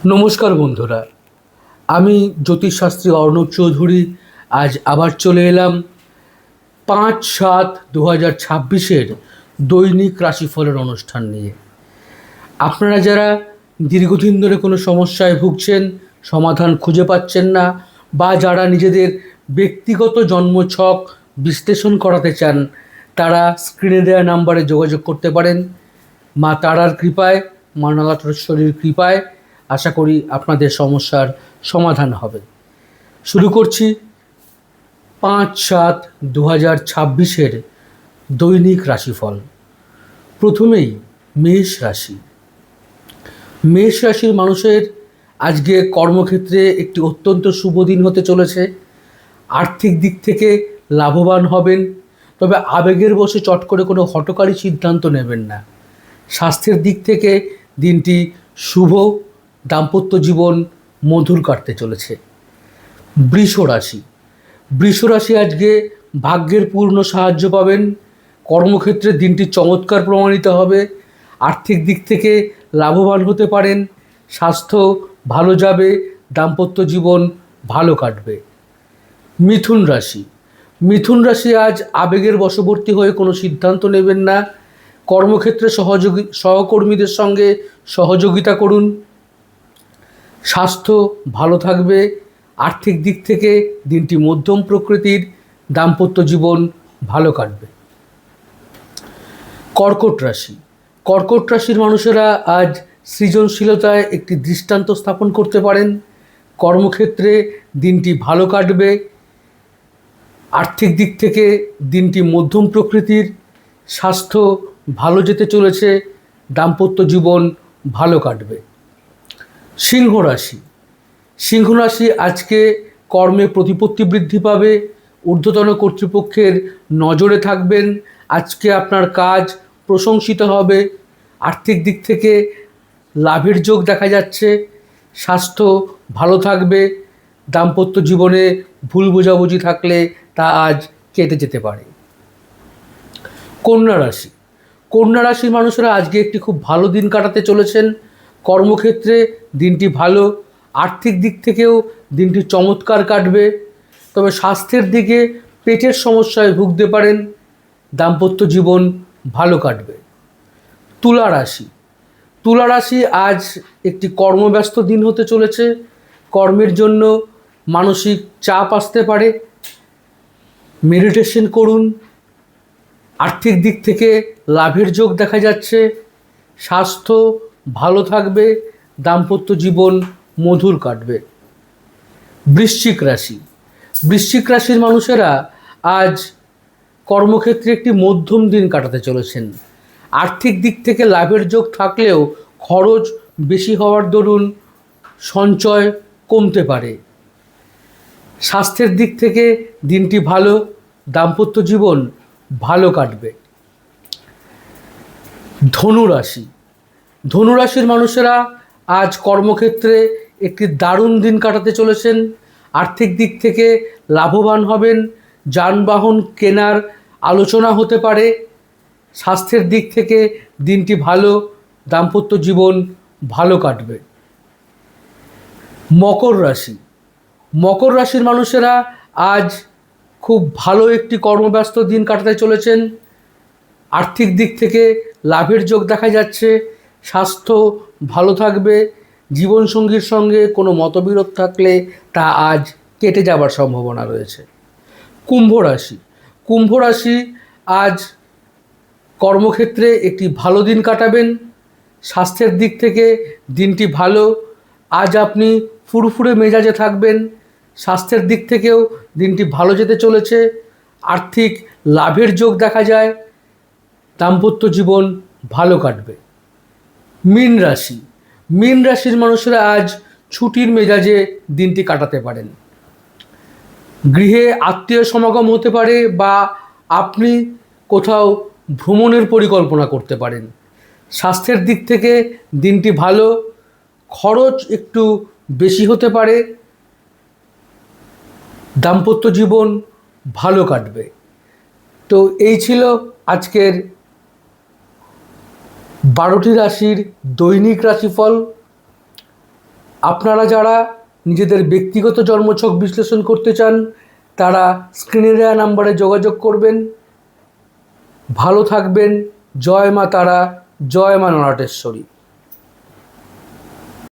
নমস্কার বন্ধুরা, আমি জ্যোতিষশাস্ত্রী অর্ণব চৌধুরী। আজ আবার চলে এলাম ৫-৭-২০২৬-এর দৈনিক রাশিফলের অনুষ্ঠান নিয়ে। আপনারা যারা দীর্ঘদিন ধরে কোনো সমস্যায় ভুগছেন, সমাধান খুঁজে পাচ্ছেন না, বা যারা নিজেদের ব্যক্তিগত জন্মছক বিশ্লেষণ করাতে চান, তারা স্ক্রিনে দেওয়া নাম্বারে যোগাযোগ করতে পারেন। মা তারার কৃপায়, মা নাগেশ্বরীর কৃপায় আশা করি আপনাদের সমস্যার সমাধান হবে। শুরু করছি ৫-৭-২০২৬-এর দৈনিক রাশিফল। প্রথমেই মেষ রাশি। মেষ রাশির মানুষের আজকে কর্মক্ষেত্রে একটি অত্যন্ত শুভ দিন হতে চলেছে। আর্থিক দিক থেকে লাভবান হবেন, তবে আবেগের বশে চট করে কোনো হঠকারী সিদ্ধান্ত নেবেন না। স্বাস্থ্যের দিক থেকে দিনটি শুভ, দাম্পত্য জীবন মধুর কাটতে চলেছে। বৃষ রাশি। বৃষ রাশি আজকে ভাগ্যের পূর্ণ সাহায্য পাবেন। কর্মক্ষেত্রে দিনটি চমৎকার প্রমাণিত হবে। আর্থিক দিক থেকে লাভবান হতে পারেন। স্বাস্থ্য ভালো যাবে, দাম্পত্য জীবন ভালো কাটবে। মিথুন রাশি। মিথুন রাশি আজ আবেগের বশবর্তী হয়ে কোনো সিদ্ধান্ত নেবেন না। কর্মক্ষেত্রে সহকর্মীদের সঙ্গে সহযোগিতা করুন। স্বাস্থ্য ভালো থাকবে। আর্থিক দিক থেকে দিনটি মধ্যম প্রকৃতির, দাম্পত্য জীবন ভালো কাটবে। কর্কট রাশি। কর্কট রাশির মানুষেরা আজ সৃজনশীলতায় একটি দৃষ্টান্ত স্থাপন করতে পারেন। কর্মক্ষেত্রে দিনটি ভালো কাটবে। আর্থিক দিক থেকে দিনটি মধ্যম প্রকৃতির। স্বাস্থ্য ভালো যেতে চলেছে, দাম্পত্য জীবন ভালো কাটবে। সিংহ রাশি। সিংহ রাশি আজকে কর্মে প্রতিপত্তি বৃদ্ধি পাবে। ঊর্ধ্বতন কর্তৃপক্ষের নজরে থাকবেন। আজকে আপনার কাজ প্রশংসিত হবে। আর্থিক দিক থেকে লাভের যোগ দেখা যাচ্ছে। স্বাস্থ্য ভালো থাকবে। দাম্পত্য জীবনে ভুল বোঝাবুঝি থাকলে তা আজ কেটে যেতে পারে। কন্যা রাশি। কন্যা রাশির মানুষেরা আজকে একটি খুব ভালো দিন কাটাতে চলেছেন। কর্মক্ষেত্রে দিনটি ভালো। আর্থিক দিক থেকেও দিনটি চমৎকার কাটবে, তবে স্বাস্থ্যের দিকে পেটের সমস্যায় ভুগতে পারেন। দাম্পত্য জীবন ভালো কাটবে। তুলা রাশি। তুলা রাশি আজ একটি কর্মব্যস্ত দিন হতে চলেছে। কর্মের জন্য মানসিক চাপ আসতে পারে। মেডিটেশন করুন। আর্থিক দিক থেকে লাভের যোগ দেখা যাচ্ছে। স্বাস্থ্য ভালো থাকবে। দাম্পত্য জীবন মধুর কাটবে। বৃশ্চিক রাশি। বৃশ্চিক রাশির মানুষেরা আজ কর্মক্ষেত্রে একটি মধ্যম দিন কাটাতে চলেছেন। আর্থিক দিক থেকে লাভের যোগ থাকলেও খরচ বেশি হওয়ার দরুন সঞ্চয় কমতে পারে। স্বাস্থ্যের দিক থেকে দিনটি ভালো। দাম্পত্য জীবন ভালো কাটবে। ধনুরাশি। ধনুরাশির মানুষেরা আজ কর্মক্ষেত্রে একটি দারুণ দিন কাটাতে চলেছেন। আর্থিক দিক থেকে লাভবান হবেন। যানবাহন কেনার আলোচনা হতে পারে। স্বাস্থ্যের দিক থেকে দিনটি ভালো। দাম্পত্য জীবন ভালো কাটবে। মকর রাশি। মকর রাশির মানুষেরা আজ খুব ভালো একটি কর্মব্যস্ত দিন কাটাতে চলেছেন। আর্থিক দিক থেকে লাভের যোগ দেখা যাচ্ছে। স্বাস্থ্য ভালো থাকবে। জীবনসঙ্গীর সঙ্গে কোনো মতবিরোধ থাকলে তা আজ কেটে যাবার সম্ভাবনা রয়েছে। কুম্ভ রাশি। কুম্ভ রাশি আজ কর্মক্ষেত্রে একটি ভালো দিন কাটাবেন। স্বাস্থ্যের দিক থেকে দিনটি ভালো। আজ আপনি ফুরফুরে মেজাজে থাকবেন। স্বাস্থ্যের দিক থেকেও দিনটি ভালো যেতে চলেছে। আর্থিক লাভের যোগ দেখা যায়। দাম্পত্য জীবন ভালো কাটবে। মীন রাশি। মীন রাশির মানুষেরা আজ ছুটির মেজাজে দিনটি কাটাতে পারেন। গৃহে আত্মীয় সমাগম হতে পারে, বা আপনি কোথাও ভ্রমণের পরিকল্পনা করতে পারেন। স্বাস্থ্যের দিক থেকে দিনটি ভালো। খরচ একটু বেশি হতে পারে। দাম্পত্য জীবন ভালো কাটবে। তো এই ছিল আজকের 12টি রাশির দৈনিক রাশিফল। আপনারা যারা নিজেদের ব্যক্তিগত জন্মছক বিশ্লেষণ করতে চান তারা স্ক্রিনে দেওয়া নাম্বারে যোগাযোগ করবেন। ভালো থাকবেন। জয় মা তারা, জয় মা নরাটেশ্বরী।